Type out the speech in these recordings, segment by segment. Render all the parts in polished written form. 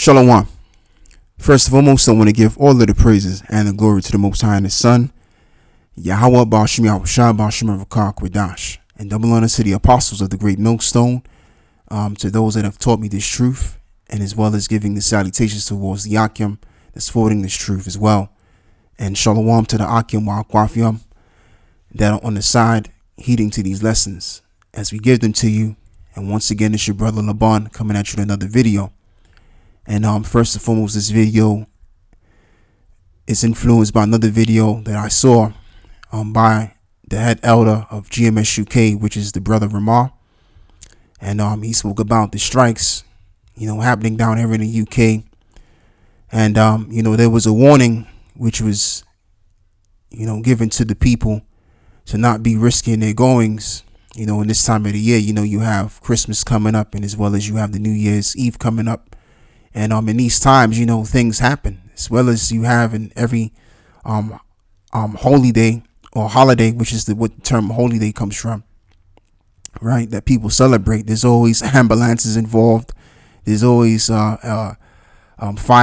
Shalom. First and foremost, I want to give all of the praises and the glory to the Most High and His Son, Yahweh Ba'ashim Yahushua Ba'ashim Rakah Quadash, and double honor to the apostles of the great millstone, to those that have taught me this truth, and as well as giving the salutations towards the Akim that's forwarding this truth as well. And shalom to the Akim wa Akwafiyam that are on the side heeding to these lessons as we give them to you. And once again, it's your brother Laban coming at you with another video. And first and foremost, this video is influenced by another video that I saw by the head elder of GMS UK, which is the brother Ramar. And he spoke about the strikes, happening down here in the UK. And, there was a warning which was, given to the people to not be risking their goings. In this time of the year, you have Christmas coming up, and as well as you have the New Year's Eve coming up. And in these times, things happen, as well as you have in every holy day or holiday, which is what the term holy day comes from, right? That people celebrate. There's always ambulances involved. There's always fire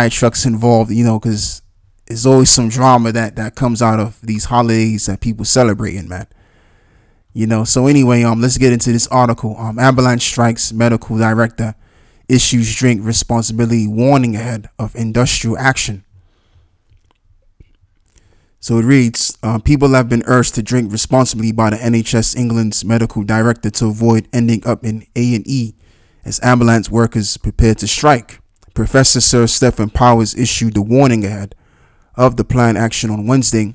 trucks involved, because there's always some drama that comes out of these holidays that people celebrating, man. So anyway, let's get into this article. Ambulance strikes, medical director issues drink responsibility warning ahead of industrial action. So it reads, people have been urged to drink responsibly by the NHS England's medical director to avoid ending up in A&E as ambulance workers prepare to strike. Professor Sir Stephen Powers issued the warning ahead of the planned action on Wednesday,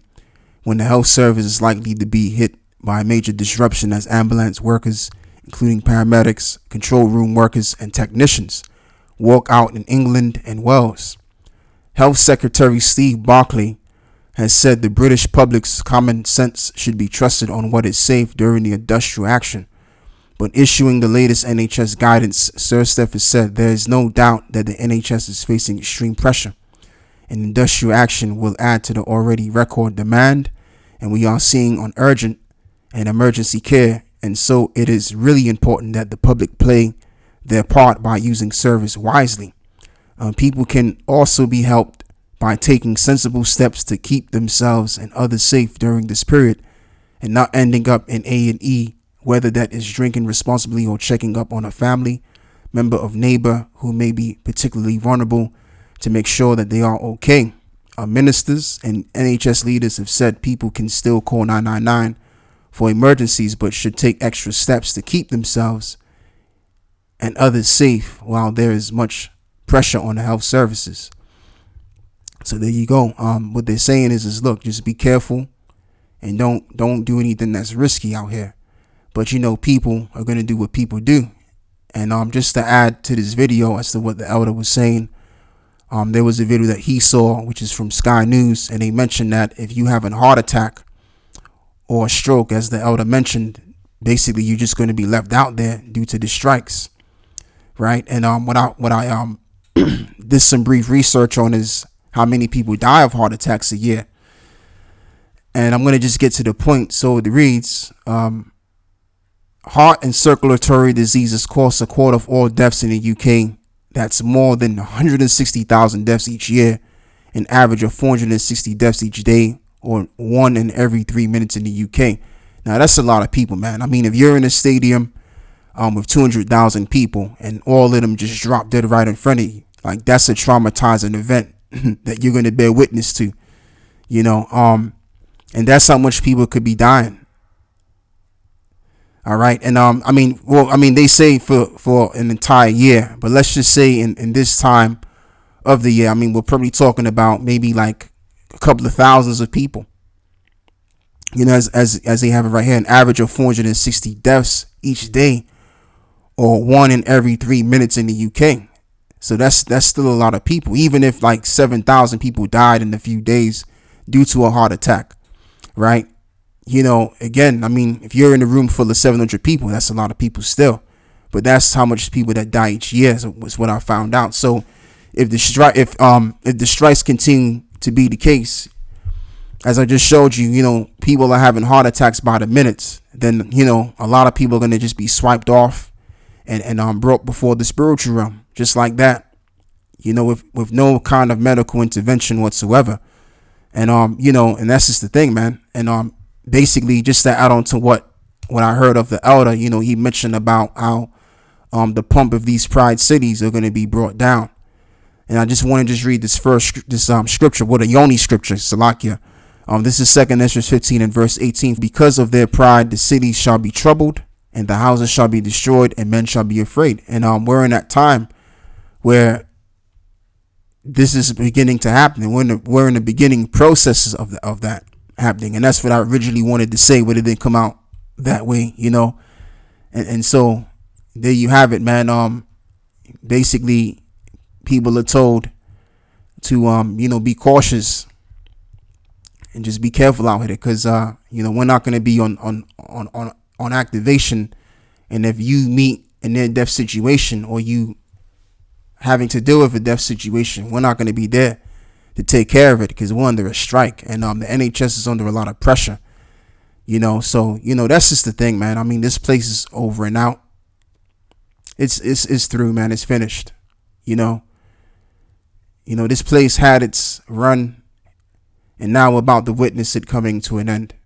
when the health service is likely to be hit by a major disruption as ambulance workers, including paramedics, control room workers, and technicians, walk out in England and Wales. Health Secretary Steve Barclay has said the British public's common sense should be trusted on what is safe during the industrial action. But issuing the latest NHS guidance, Sir Stephen said there is no doubt that the NHS is facing extreme pressure, and industrial action will add to the already record demand, and we are seeing on urgent and emergency care. And so it is really important that the public play their part by using service wisely. People can also be helped by taking sensible steps to keep themselves and others safe during this period and not ending up in A&E, whether that is drinking responsibly or checking up on a family member or neighbor who may be particularly vulnerable to make sure that they are okay. Ministers and NHS leaders have said people can still call 999 for emergencies, but should take extra steps to keep themselves and others safe while there is much pressure on the health services. So there you go. What they're saying is look, just be careful and don't do anything that's risky out here. But people are going to do what people do. And just to add to this video as to what the elder was saying, there was a video that he saw, which is from Sky News, and they mentioned that if you have a heart attack or a stroke, as the elder mentioned, basically you're just going to be left out there due to the strikes, right? And what I did some brief research on is how many people die of heart attacks a year, and I'm going to just get to the point. So it reads, heart and circulatory diseases cause a quarter of all deaths in the UK. That's more than 160,000 deaths each year, an average of 460 deaths each day, or 1 in every 3 minutes in the UK. Now, that's a lot of people, man. I mean, if you're in a stadium with 200,000 people and all of them just drop dead right in front of you, like, that's a traumatizing event that you're going to bear witness to, and that's how much people could be dying. All right. And they say for an entire year, but let's just say in this time of the year, we're probably talking about maybe like a couple of thousands of people, as they have it right here, an average of 460 deaths each day, or 1 in every 3 minutes in the UK. So that's still a lot of people, even if like 7,000 people died in a few days due to a heart attack, right? Again, if you're in a room full of 700 people, that's a lot of people still, but that's how much people that die each year was what I found out. So if the strikes continue to be the case, as I just showed you, people are having heart attacks by the minutes, then, a lot of people are going to just be swiped off and brought before the spiritual realm, just like that. with no kind of medical intervention whatsoever. And and that's just the thing, man. And basically, just to add on to what I heard of the elder, he mentioned about how the pump of these pride cities are going to be brought down. And I just want to just read this scripture, what a Yoni scripture, Salakia. This is 2 Ezra 15 and verse 18. Because of their pride, the cities shall be troubled, and the houses shall be destroyed, and men shall be afraid. And we're in that time where this is beginning to happen. We're in the beginning processes of that happening, and that's what I originally wanted to say, but it didn't come out that way, And so there you have it, man. Basically, people are told to be cautious and just be careful out here, because we're not going to be on activation, and if you meet a near death situation or you having to deal with a death situation, we're not going to be there to take care of it, because we're under a strike, and the NHS is under a lot of pressure. So that's just the thing, man. I mean, this place is over and out. It's through, man. It's finished. This place had its run, and now we're about to witness it coming to an end.